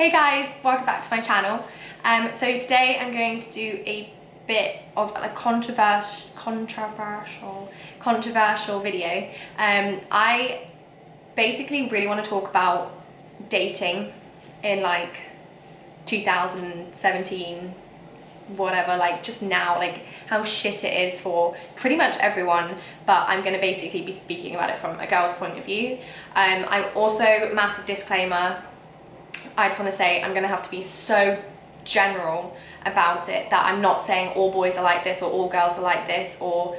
Hey guys, welcome back to my channel. So today I'm going to do a bit of a controversial video. I basically really want to talk about dating in like 2017, whatever, like just now, like how shit it is for pretty much everyone, but I'm going to basically be speaking about it from a girl's point of view. I'm also, massive disclaimer, I just want to say I'm going to have to be so general about it that I'm not saying all boys are like this or all girls are like this, or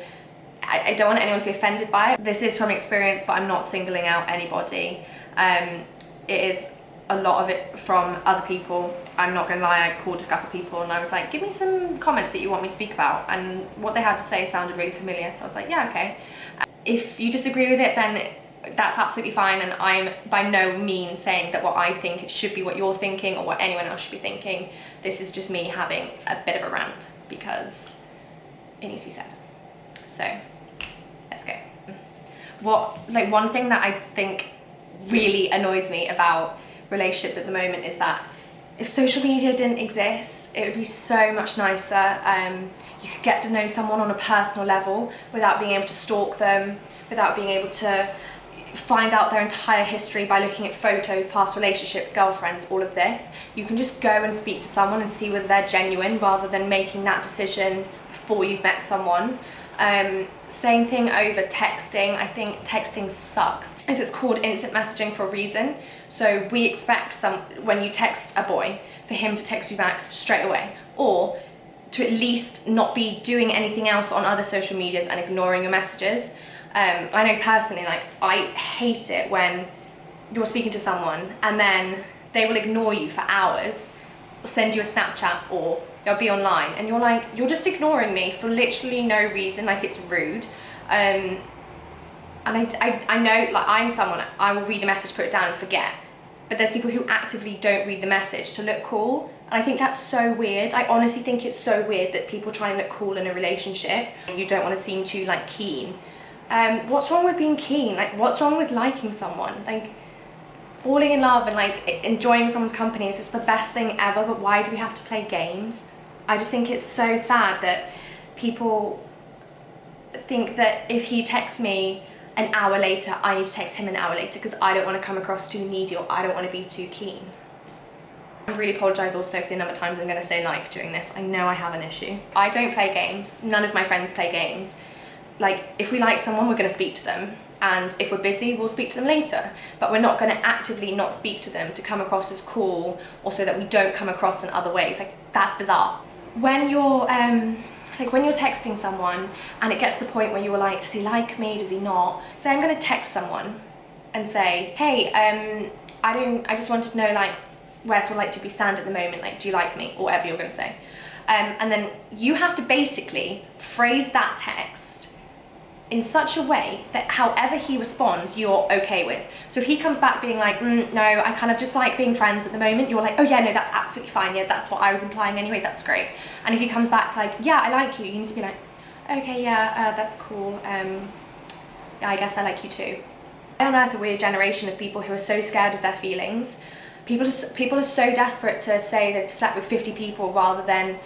I don't want anyone to be offended by it. This is from experience, but I'm not singling out anybody. It is a lot of it from other people. I'm not going to lie, I called a couple of people and I was like, give me some comments that you want me to speak about, and what they had to say sounded really familiar, so I was like, yeah, okay. If you disagree with it, then that's absolutely fine, and I'm by no means saying that what I think should be what you're thinking or what anyone else should be thinking. This is just me having a bit of a rant because it needs to be said. So let's go. One thing that I think really annoys me about relationships at the moment is that if social media didn't exist, it would be so much nicer. You could get to know someone on a personal level without being able to stalk them, without being able to find out their entire history by looking at photos, past relationships, girlfriends, all of this. You can just go and speak to someone and see whether they're genuine rather than making that decision before you've met someone. Same thing over texting. I think texting sucks. It's called instant messaging for a reason. So we expect when you text a boy, for him to text you back straight away, or to at least not be doing anything else on other social medias and ignoring your messages. I know personally, like, I hate it when you're speaking to someone and then they will ignore you for hours, send you a Snapchat, or they'll be online and you're like, you're just ignoring me for literally no reason, like it's rude. And I know, like, I'm someone, I will read a message, put it down and forget, but there's people who actively don't read the message to look cool, and I think that's so weird. I honestly think it's so weird that people try and look cool in a relationship. You don't want to seem too like keen. What's wrong with being keen? Like, what's wrong with liking someone? Like, falling in love and like enjoying someone's company is just the best thing ever, but why do we have to play games? I just think it's so sad that people think that if he texts me an hour later, I need to text him an hour later because I don't want to come across too needy or I don't want to be too keen. I really apologise also for the number of times I'm going to say like during this. I know I have an issue. I don't play games. None of my friends play games. Like, if we like someone, we're going to speak to them, and if we're busy, we'll speak to them later, but we're not going to actively not speak to them to come across as cool, or so that we don't come across in other ways. Like, that's bizarre. When you're when you're texting someone and it gets to the point where you're like, does he like me, does he not? Say I'm going to text someone and say, hey, I just wanted to know, like, where to like to be stand at the moment, like, do you like me, or whatever you're going to say. And then you have to basically phrase that text in such a way that however he responds, you're okay with. So if he comes back being like, no, I kind of just like being friends at the moment, you're like, oh yeah, no, that's absolutely fine, yeah, that's what I was implying anyway, that's great. And if he comes back like, yeah, I like you, you need to be like, okay, yeah, that's cool, yeah, I guess I like you too. I unearth a weird generation of people who are so scared of their feelings. People are so desperate to say they've slept with 50 people rather than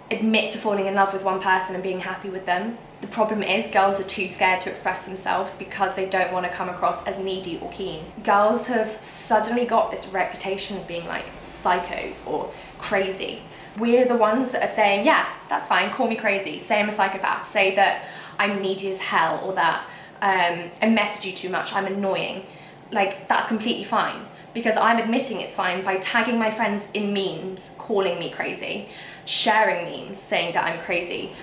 admit to falling in love with one person and being happy with them. The problem is girls are too scared to express themselves because they don't want to come across as needy or keen. Girls have suddenly got this reputation of being like psychos or crazy. We're the ones that are saying, yeah, that's fine, call me crazy, say I'm a psychopath, say that I'm needy as hell, or that I message you too much, I'm annoying. Like, that's completely fine, because I'm admitting it's fine by tagging my friends in memes, calling me crazy, sharing memes saying that I'm crazy,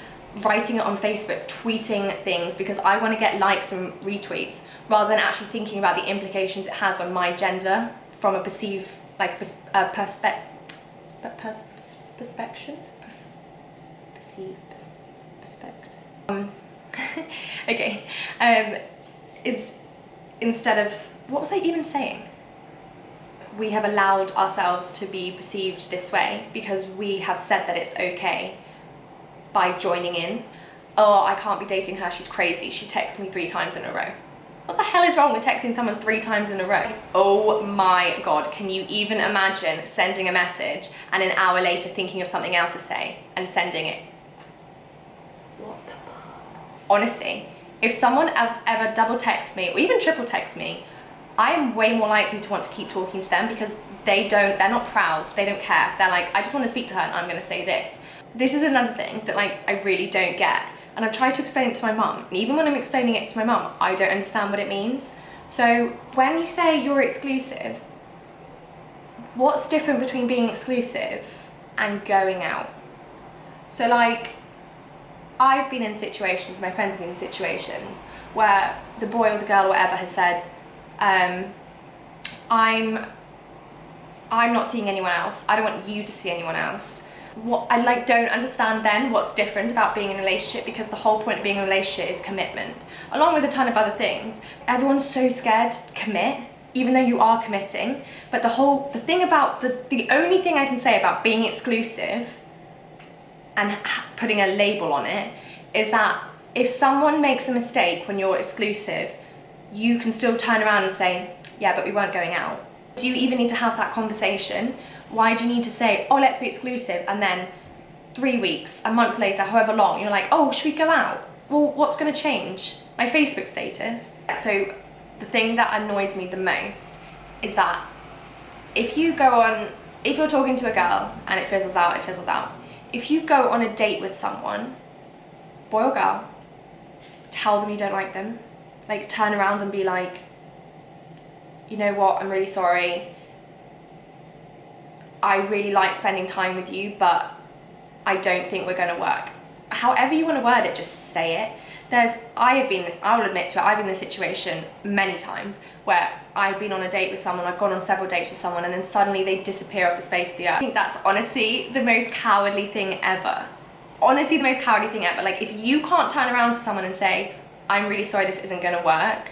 writing it on Facebook, tweeting things because I want to get likes and retweets, rather than actually thinking about the implications it has on my gender from a perspective. Okay, it's instead of, what was I even saying? We have allowed ourselves to be perceived this way because we have said that it's okay by joining in. Oh, I can't be dating her, she's crazy, she texts me 3 times in a row. What the hell is wrong with texting someone 3 times in a row? Oh my God, can you even imagine sending a message and an hour later thinking of something else to say and sending it? What the fuck? Honestly, if someone ever double texts me or even triple texts me, I am way more likely to want to keep talking to them because they're not proud, they don't care. They're like, I just want to speak to her and I'm gonna say this. This is another thing that like I really don't get. And I've tried to explain it to my mum, and even when I'm explaining it to my mum, I don't understand what it means. So when you say you're exclusive, what's different between being exclusive and going out? So like, I've been in situations, my friends have been in situations where the boy or the girl or whatever has said, I'm not seeing anyone else. I don't want you to see anyone else. What I like don't understand then what's different about being in a relationship, because the whole point of being in a relationship is commitment, along with a ton of other things. Everyone's so scared to commit, even though you are committing. But the only thing I can say about being exclusive and putting a label on it is that if someone makes a mistake when you're exclusive, you can still turn around and say, yeah, but we weren't going out. Do you even need to have that conversation? Why do you need to say, oh, let's be exclusive, and then 3 weeks, a month later, however long, you're like, oh, should we go out? Well, what's gonna change? My Facebook status? So the thing that annoys me the most is that if you're talking to a girl and it fizzles out, it fizzles out. If you go on a date with someone, boy or girl, tell them you don't like them. Like, turn around and be like, you know what, I'm really sorry. I really like spending time with you, but I don't think we're gonna work. However you wanna word it, just say it. I will admit to it, I've been in this situation many times where I've been on a date with someone, I've gone on several dates with someone, and then suddenly they disappear off the face of the earth. I think that's honestly the most cowardly thing ever. Honestly, the most cowardly thing ever. Like, if you can't turn around to someone and say, I'm really sorry, this isn't gonna work,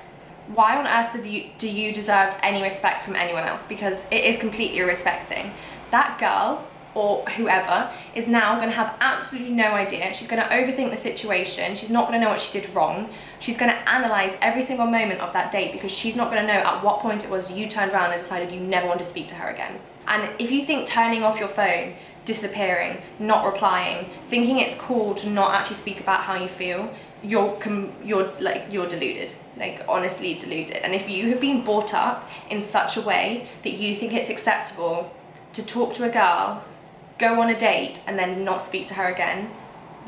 why on earth do you deserve any respect from anyone else? Because it is completely a respect thing. That girl or whoever is now going to have absolutely no idea. She's going to overthink the situation. She's not going to know what she did wrong. She's going to analyze every single moment of that date, because she's not going to know at what point it was you turned around and decided you never want to speak to her again. And if you think turning off your phone, disappearing, not replying, thinking it's cool to not actually speak about how you feel, you're deluded. Like, honestly deluded. And if you have been brought up in such a way that you think it's acceptable to talk to a girl, go on a date, and then not speak to her again,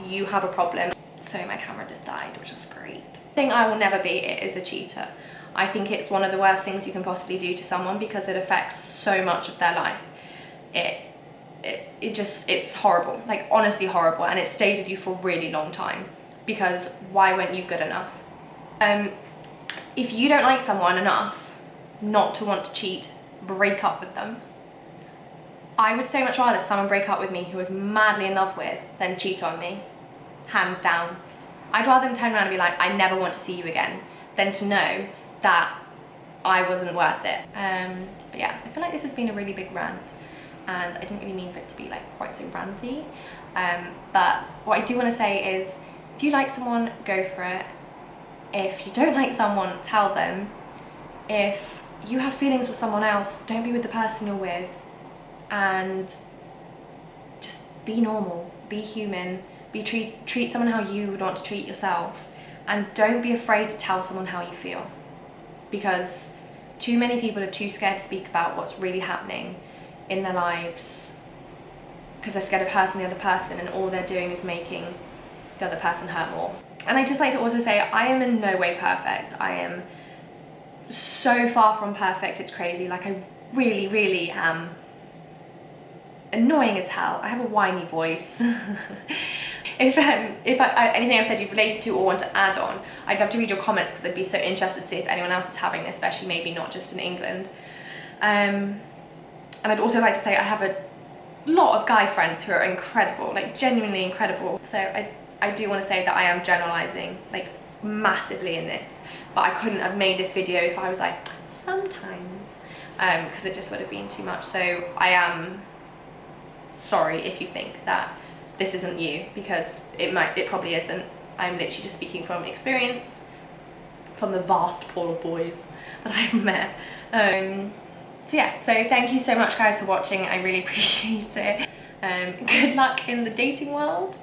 you have a problem. So my camera just died, which was great. The thing I will never be is a cheater. I think it's one of the worst things you can possibly do to someone, because it affects so much of their life. It's horrible, like honestly horrible, and it stays with you for a really long time, because why weren't you good enough? If you don't like someone enough not to want to cheat, break up with them. I would so much rather someone break up with me who was madly in love with than cheat on me, hands down. I'd rather them turn around and be like, I never want to see you again, than to know that I wasn't worth it. But yeah, I feel like this has been a really big rant, and I didn't really mean for it to be like quite so ranty. But what I do want to say is, if you like someone, go for it. If you don't like someone, tell them. If you have feelings for someone else, don't be with the person you're with. And just be normal, be human, treat someone how you would want to treat yourself, and don't be afraid to tell someone how you feel, because too many people are too scared to speak about what's really happening in their lives, because they're scared of hurting the other person, and all they're doing is making the other person hurt more. And I'd just like to also say, I am in no way perfect. I am so far from perfect, it's crazy. Like, I really, really am annoying as hell. I have a whiny voice. If anything I've said you've related to or want to add on, I'd love to read your comments, because I'd be so interested to see if anyone else is having this, especially maybe not just in England. And I'd also like to say I have a lot of guy friends who are incredible, like genuinely incredible. So I do want to say that I am generalizing like massively in this, but I couldn't have made this video if I was like, sometimes, because it just would have been too much. So I am sorry if you think that this isn't you, because it probably isn't. I'm literally just speaking from experience. from the vast pool of boys that I've met. So yeah, so thank you so much guys for watching. I really appreciate it. Good luck in the dating world.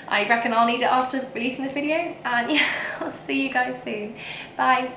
I reckon I'll need it after releasing this video, and yeah, I'll see you guys soon. Bye.